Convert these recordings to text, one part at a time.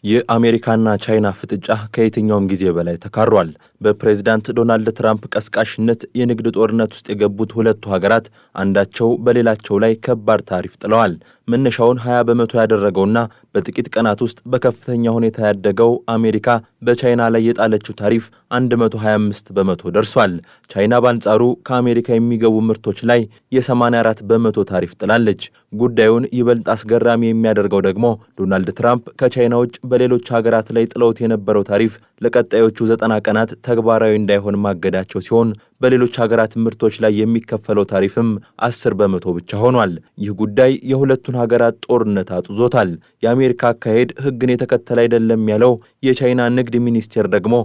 የአሜሪካና ቻይና ፍጥጫ ከየትኛውም ጊዜ በላይ ተካሯል። በፕሬዝዳንት ዶናልድ ትራምፕ ቀስቃሽነት የንግድ ጦርነት ውስጥ የገቡት ሁለቱ ሀገራት አንዳቸው በሌላቸው ላይ ከባድ ታሪፍ ጥለዋል። መነሻውን 20 በመቶ ያደረገውና በጥቂት ቀናት ውስጥ በከፍተኛ ሁኔታ ያደገው አሜሪካ በቻይና ላይ የጣለችው ታሪፍ 125 በመቶ ደርሷል። ቻይና በአንጻሩ ከአሜሪካ የሚገቡ ምርቶች ላይ የ84 በመቶ ታሪፍ ጥላለች። ጉዳዩን ይበልጥ አስገራሚ የሚያደርገው ደግሞ ዶናልድ ትራምፕ ከቻይና ውጭ በሌሎች ሀገራት ላይ ጥለውት የነበረው ታሪፍ ለቀጣዮቹ 90 ቀናት ተግባራዊ እንዳይሆን ማገዳቸው ሲሆን በሌሎች ሀገራት ምርቶች ላይ የሚከፈለው ታሪፍም 10 በመቶ ብቻ ሆኗል። ይህ ጉዳይ የሁለቱን ሀገራት ጦርነት አጥዞታል። የአሜሪካ አካሄድ ሕግን የተከተለ አይደለም ያለው የቻይና ንግድ ሚኒስቴር ደግሞ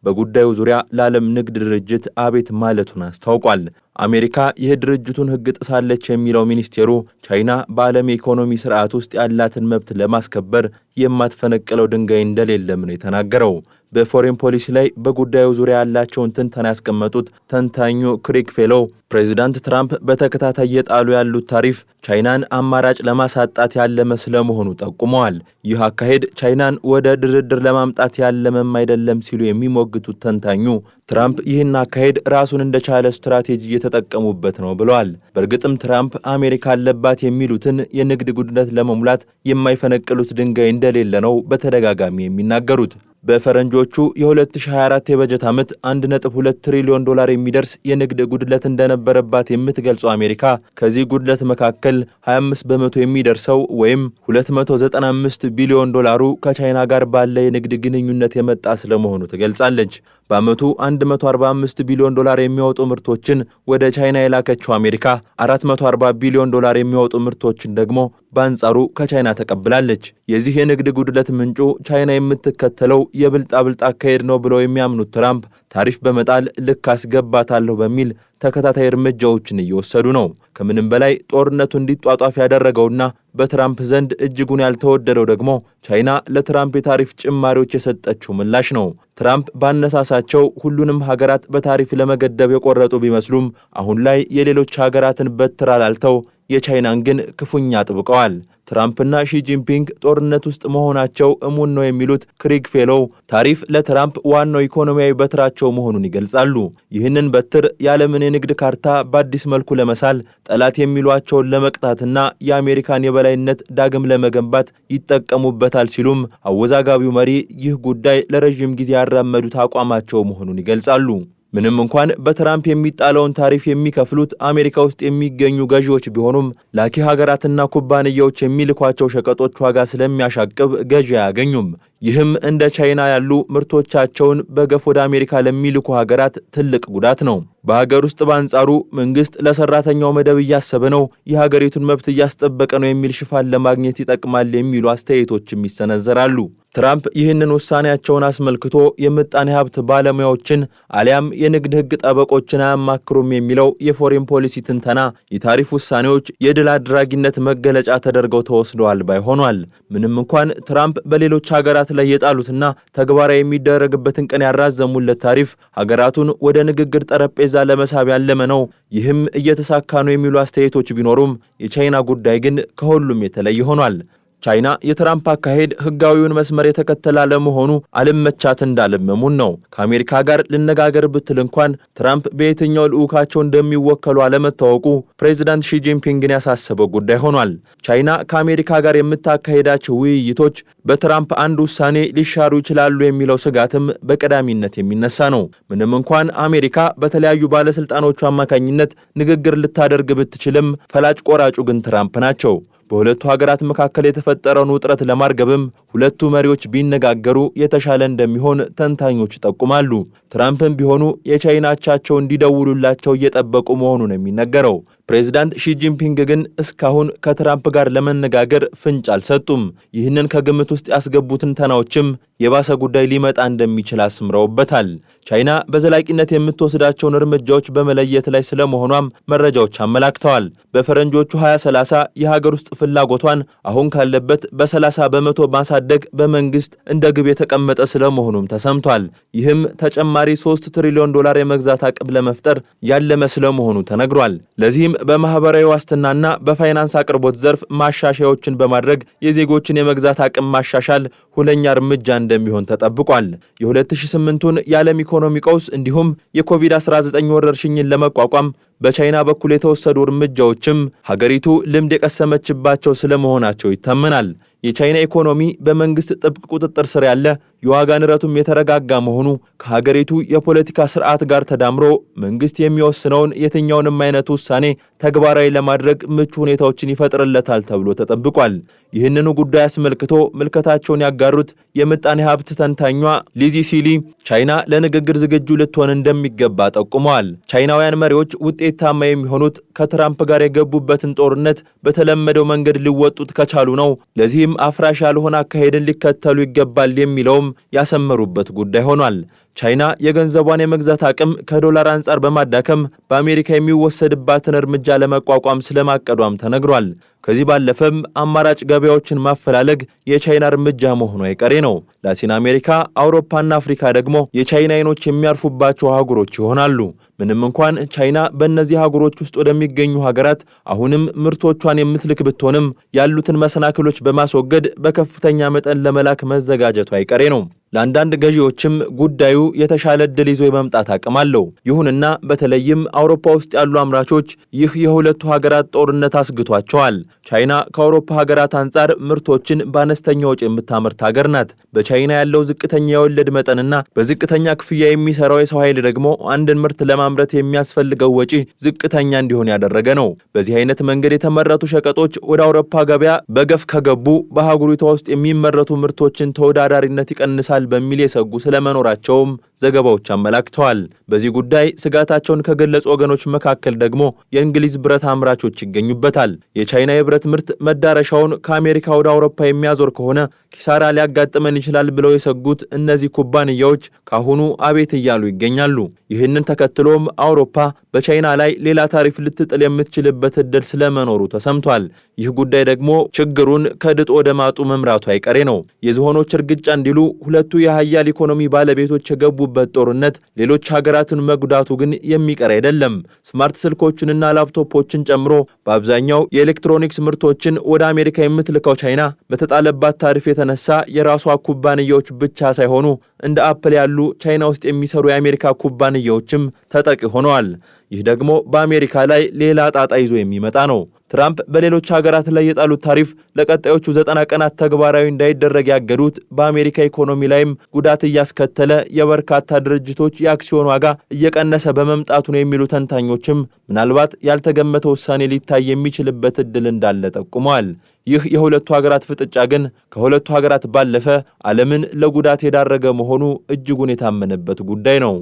በጉዳዩ ዙሪያ ለዓለም ንግድ ድርጅት አቤት ማለቱን አስታውቋል። አሜሪካ ይህ ድርጅቱን ሕግ ጥሳለች የሚለው ሚኒስቴሩ ቻይና በዓለም የኢኮኖሚ ስርዓት ውስጥ ያላትን መብት ለማስከበር የማትፈነቅለው ድንጋይ እንደሌለም ነው የተናገረው። በፎሬን ፖሊሲ ላይ በጉዳዩ ዙሪያ ያላቸውን ትንተና ያስቀመጡት ተንታኙ ክሪግ ፌሎው ፕሬዚዳንት ትራምፕ በተከታታይ የጣሉ ያሉት ታሪፍ ቻይናን አማራጭ ለማሳጣት ያለመ ስለመሆኑ ጠቁመዋል። ይህ አካሄድ ቻይናን ወደ ድርድር ለማምጣት ያለመም አይደለም ሲሉ የሚሞግቱት ተንታኙ ትራምፕ ይህን አካሄድ ራሱን እንደቻለ ስትራቴጂ እየተጠቀሙበት ነው ብለዋል። በእርግጥም ትራምፕ አሜሪካ አለባት የሚሉትን የንግድ ጉድለት ለመሙላት የማይፈነቅሉት ድንጋይ እንደሌለ ነው በተደጋጋሚ የሚናገሩት። በፈረንጆቹ የ2024 የበጀት ዓመት 1.2 ትሪሊዮን ዶላር የሚደርስ የንግድ ጉድለት እንደነበረባት የምትገልጸው አሜሪካ ከዚህ ጉድለት መካከል 25 በመቶ የሚደርሰው ወይም 295 ቢሊዮን ዶላሩ ከቻይና ጋር ባለ የንግድ ግንኙነት የመጣ ስለመሆኑ ትገልጻለች። በዓመቱ 145 ቢሊዮን ዶላር የሚያወጡ ምርቶችን ወደ ቻይና የላከችው አሜሪካ 440 ቢሊዮን ዶላር የሚያወጡ ምርቶችን ደግሞ በአንጻሩ ከቻይና ተቀብላለች። የዚህ የንግድ ጉድለት ምንጩ ቻይና የምትከተለው የብልጣብልጥ አካሄድ ነው ብለው የሚያምኑት ትራምፕ ታሪፍ በመጣል ልክ አስገባታለሁ በሚል ተከታታይ እርምጃዎችን እየወሰዱ ነው። ከምንም በላይ ጦርነቱ እንዲጧጧፍ ያደረገውና በትራምፕ ዘንድ እጅጉን ያልተወደደው ደግሞ ቻይና ለትራምፕ የታሪፍ ጭማሪዎች የሰጠችው ምላሽ ነው። ትራምፕ ባነሳሳቸው ሁሉንም ሀገራት በታሪፍ ለመገደብ የቆረጡ ቢመስሉም አሁን ላይ የሌሎች ሀገራትን በትር አላልተው የቻይናን ግን ክፉኛ አጥብቀዋል። ትራምፕና ሺጂንፒንግ ጦርነት ውስጥ መሆናቸው እሙን ነው የሚሉት ክሪግ ፌሎው ታሪፍ ለትራምፕ ዋናው ኢኮኖሚያዊ በትራቸው መሆኑን ይገልጻሉ። ይህንን በትር የዓለምን የንግድ ካርታ በአዲስ መልኩ ለመሳል ጠላት የሚሏቸውን ለመቅጣትና የአሜሪካን የበላይነት ዳግም ለመገንባት ይጠቀሙበታል ሲሉም አወዛጋቢው መሪ ይህ ጉዳይ ለረዥም ጊዜ ያራመዱት አቋማቸው መሆኑን ይገልጻሉ። ምንም እንኳን በትራምፕ የሚጣለውን ታሪፍ የሚከፍሉት አሜሪካ ውስጥ የሚገኙ ገዢዎች ቢሆኑም ላኪ ሀገራትና ኩባንያዎች የሚልኳቸው ሸቀጦች ዋጋ ስለሚያሻቅብ ገዢ አያገኙም። ይህም እንደ ቻይና ያሉ ምርቶቻቸውን በገፍ ወደ አሜሪካ ለሚልኩ ሀገራት ትልቅ ጉዳት ነው። በሀገር ውስጥ በአንጻሩ መንግስት ለሰራተኛው መደብ እያሰበ ነው፣ የሀገሪቱን መብት እያስጠበቀ ነው የሚል ሽፋን ለማግኘት ይጠቅማል የሚሉ አስተያየቶችም ይሰነዘራሉ። ትራምፕ ይህንን ውሳኔያቸውን አስመልክቶ የምጣኔ ሀብት ባለሙያዎችን አሊያም የንግድ ሕግ ጠበቆችን አያማክሩም የሚለው የፎሬን ፖሊሲ ትንተና የታሪፍ ውሳኔዎች የድል አድራጊነት መገለጫ ተደርገው ተወስደዋል ባይ ሆኗል። ምንም እንኳን ትራምፕ በሌሎች ሀገራት ላይ የጣሉትና ተግባራዊ የሚደረግበትን ቀን ያራዘሙለት ታሪፍ ሀገራቱን ወደ ንግግር ጠረጴዛ ለመሳብ ያለመ ነው። ይህም እየተሳካ ነው የሚሉ አስተያየቶች ቢኖሩም የቻይና ጉዳይ ግን ከሁሉም የተለየ ሆኗል። ቻይና የትራምፕ አካሄድ ህጋዊውን መስመር የተከተለ አለመሆኑ አልመቻት እንዳለመሙን ነው። ከአሜሪካ ጋር ልነጋገር ብትል እንኳን ትራምፕ በየትኛው ልዑካቸው እንደሚወከሉ አለመታወቁ ፕሬዚዳንት ሺጂንፒንግን ያሳሰበው ጉዳይ ሆኗል። ቻይና ከአሜሪካ ጋር የምታካሄዳቸው ውይይቶች በትራምፕ አንድ ውሳኔ ሊሻሩ ይችላሉ የሚለው ስጋትም በቀዳሚነት የሚነሳ ነው። ምንም እንኳን አሜሪካ በተለያዩ ባለስልጣኖቹ አማካኝነት ንግግር ልታደርግ ብትችልም ፈላጭ ቆራጩ ግን ትራምፕ ናቸው። በሁለቱ ሀገራት መካከል የተፈጠረውን ውጥረት ለማርገብም ሁለቱ መሪዎች ቢነጋገሩ የተሻለ እንደሚሆን ተንታኞች ይጠቁማሉ። ትራምፕም ቢሆኑ የቻይና አቻቸው እንዲደውሉላቸው እየጠበቁ መሆኑን የሚነገረው ፕሬዚዳንት ሺጂንፒንግ ግን እስካሁን ከትራምፕ ጋር ለመነጋገር ፍንጭ አልሰጡም። ይህንን ከግምት ውስጥ ያስገቡት ትንተናዎችም የባሰ ጉዳይ ሊመጣ እንደሚችል አስምረውበታል። ቻይና በዘላቂነት የምትወስዳቸውን እርምጃዎች በመለየት ላይ ስለመሆኗም መረጃዎች አመላክተዋል። በፈረንጆቹ 2030 የሀገር ውስጥ ፍላጎቷን አሁን ካለበት በ30 በመቶ ማሳደግ ማሳደግ በመንግስት እንደ ግብ የተቀመጠ ስለመሆኑም ተሰምቷል። ይህም ተጨማሪ 3 ትሪሊዮን ዶላር የመግዛት አቅም ለመፍጠር ያለመ ስለመሆኑ ተነግሯል። ለዚህም በማህበራዊ ዋስትናና በፋይናንስ አቅርቦት ዘርፍ ማሻሻያዎችን በማድረግ የዜጎችን የመግዛት አቅም ማሻሻል ሁነኛ እርምጃ እንደሚሆን ተጠብቋል። የ2008ቱን የዓለም ኢኮኖሚ ቀውስ እንዲሁም የኮቪድ-19 ወረርሽኝን ለመቋቋም በቻይና በኩል የተወሰዱ እርምጃዎችም ሀገሪቱ ልምድ የቀሰመችባቸው ስለመሆናቸው ይታመናል። የቻይና ኢኮኖሚ በመንግስት ጥብቅ ቁጥጥር ስር ያለ፣ የዋጋ ንረቱም የተረጋጋ መሆኑ ከሀገሪቱ የፖለቲካ ስርዓት ጋር ተዳምሮ መንግስት የሚወስነውን የትኛውንም አይነት ውሳኔ ተግባራዊ ለማድረግ ምቹ ሁኔታዎችን ይፈጥርለታል ተብሎ ተጠብቋል። ይህንኑ ጉዳይ አስመልክቶ ምልከታቸውን ያጋሩት የምጣኔ ሀብት ተንታኟ ሊዚ ሲሊ ቻይና ለንግግር ዝግጁ ልትሆን እንደሚገባ ጠቁመዋል። ቻይናውያን መሪዎች ውጤታማ የሚሆኑት ከትራምፕ ጋር የገቡበትን ጦርነት በተለመደው መንገድ ሊወጡት ከቻሉ ነው። ለዚህም አፍራሽ ያልሆነ አካሄድን ሊከተሉ ይገባል የሚለውም ያሰመሩበት ጉዳይ ሆኗል። ቻይና የገንዘቧን የመግዛት አቅም ከዶላር አንጻር በማዳከም በአሜሪካ የሚወሰድባትን እርምጃ ለመቋቋም ስለማቀዷም ተነግሯል። ከዚህ ባለፈም አማራጭ ገበያዎችን ማፈላለግ የቻይና እርምጃ መሆኑ አይቀሬ ነው። ላቲን አሜሪካ፣ አውሮፓና አፍሪካ ደግሞ የቻይና አይኖች የሚያርፉባቸው አህጉሮች ይሆናሉ። ምንም እንኳን ቻይና በእነዚህ አህጉሮች ውስጥ ወደሚገኙ ሀገራት አሁንም ምርቶቿን የምትልክ ብትሆንም ያሉትን መሰናክሎች በማስወገድ በከፍተኛ መጠን ለመላክ መዘጋጀቱ አይቀሬ ነው። ለአንዳንድ ገዢዎችም ጉዳዩ የተሻለ ዕድል ይዞ የመምጣት አቅም አለው። ይሁንና በተለይም አውሮፓ ውስጥ ያሉ አምራቾች ይህ የሁለቱ ሀገራት ጦርነት አስግቷቸዋል። ቻይና ከአውሮፓ ሀገራት አንጻር ምርቶችን በአነስተኛ ወጪ የምታመርት ሀገር ናት። በቻይና ያለው ዝቅተኛ የወለድ መጠንና በዝቅተኛ ክፍያ የሚሰራው የሰው ኃይል ደግሞ አንድን ምርት ለማምረት የሚያስፈልገው ወጪ ዝቅተኛ እንዲሆን ያደረገ ነው። በዚህ አይነት መንገድ የተመረቱ ሸቀጦች ወደ አውሮፓ ገበያ በገፍ ከገቡ በአህጉሪቷ ውስጥ የሚመረቱ ምርቶችን ተወዳዳሪነት ይቀንሳል በሚል የሰጉ ስለመኖራቸውም ዘገባዎች አመላክተዋል። በዚህ ጉዳይ ስጋታቸውን ከገለጹ ወገኖች መካከል ደግሞ የእንግሊዝ ብረት አምራቾች ይገኙበታል። የቻይና የብረት ምርት መዳረሻውን ከአሜሪካ ወደ አውሮፓ የሚያዞር ከሆነ ኪሳራ ሊያጋጥመን ይችላል ብለው የሰጉት እነዚህ ኩባንያዎች ካሁኑ አቤት እያሉ ይገኛሉ። ይህንን ተከትሎም አውሮፓ በቻይና ላይ ሌላ ታሪፍ ልትጥል የምትችልበት ዕድል ስለመኖሩ ተሰምቷል። ይህ ጉዳይ ደግሞ ችግሩን ከድጥ ወደ ማጡ መምራቱ አይቀሬ ነው። የዝሆኖች እርግጫ እንዲሉ ሁለቱ የሀያል ኢኮኖሚ ባለቤቶች የገቡበት ጦርነት ሌሎች ሀገራትን መጉዳቱ ግን የሚቀር አይደለም። ስማርት ስልኮችንና ላፕቶፖችን ጨምሮ በአብዛኛው የኤሌክትሮኒክስ ምርቶችን ወደ አሜሪካ የምትልከው ቻይና በተጣለባት ታሪፍ የተነሳ የራሷ ኩባንያዎች ብቻ ሳይሆኑ እንደ አፕል ያሉ ቻይና ውስጥ የሚሰሩ የአሜሪካ ኩባንያዎችም ተጠቂ ሆነዋል። ይህ ደግሞ በአሜሪካ ላይ ሌላ ጣጣ ይዞ የሚመጣ ነው። ትራምፕ በሌሎች ሀገራት ላይ የጣሉት ታሪፍ ለቀጣዮቹ 90 ቀናት ተግባራዊ እንዳይደረግ ያገዱት በአሜሪካ ኢኮኖሚ ላይም ጉዳት እያስከተለ የበርካታ ድርጅቶች የአክሲዮን ዋጋ እየቀነሰ በመምጣቱ ነው የሚሉ ተንታኞችም ምናልባት ያልተገመተ ውሳኔ ሊታይ የሚችልበት ዕድል እንዳለ ጠቁመዋል። ይህ የሁለቱ ሀገራት ፍጥጫ ግን ከሁለቱ ሀገራት ባለፈ ዓለምን ለጉዳት የዳረገ መሆኑ እጅጉን የታመነበት ጉዳይ ነው።